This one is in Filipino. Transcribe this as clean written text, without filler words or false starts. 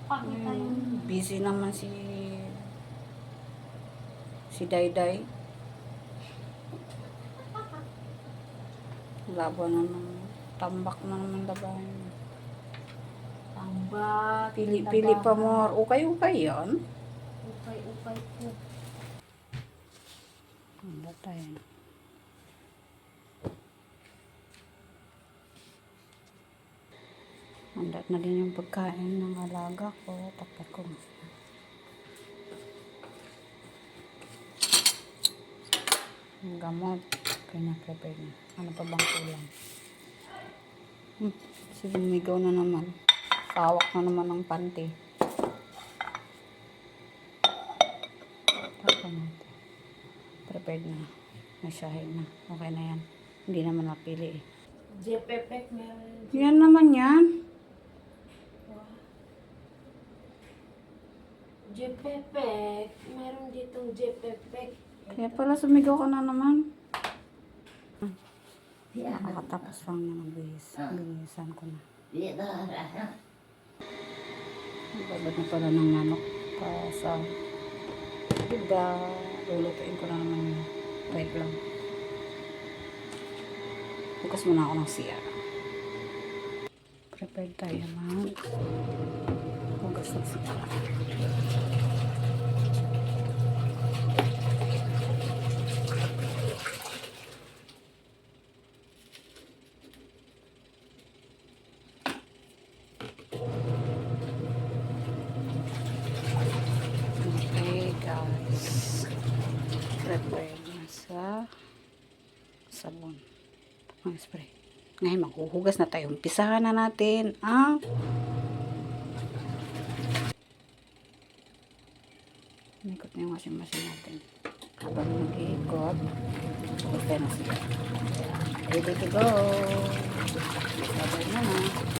Pakita yung... Busy naman si Dayday. Labo na naman. Tambak na naman labahin. Tambak. Pili-pili pa mo. Ukay-ukay yan. Ukay-ukay po. Handa tayo. Handa na din yung pagkain ng alaga ko. Tapat ko. Yung gamot. Kaya prepare na. Ano pa bang kulang? Sumigaw na naman. Kawak na naman ng panty. Tapos natin. Prepared na. Nasyahin na. Okay na yan. Hindi naman napili eh. Jepepek meron. Yan naman yan. Jepepek. Meron ditong Jepepek. Kaya pala sumigaw ka na naman. Nakakatapos lang naman. Bilisan ko na. Babad na pala ng manok. Sa diba, lulutuin ko na naman yun. Wait lang. Bukas muna ako ng siya. Prepared tayo mag hugas ng siya. Prepared na sa sabon. Ang spray. Ngayon, maghuhugas na tayo. Umpisahan na natin ang ikot na yung washing machine natin. Habang nag-iikot, okay na siya. Ready to go. Sabay na na.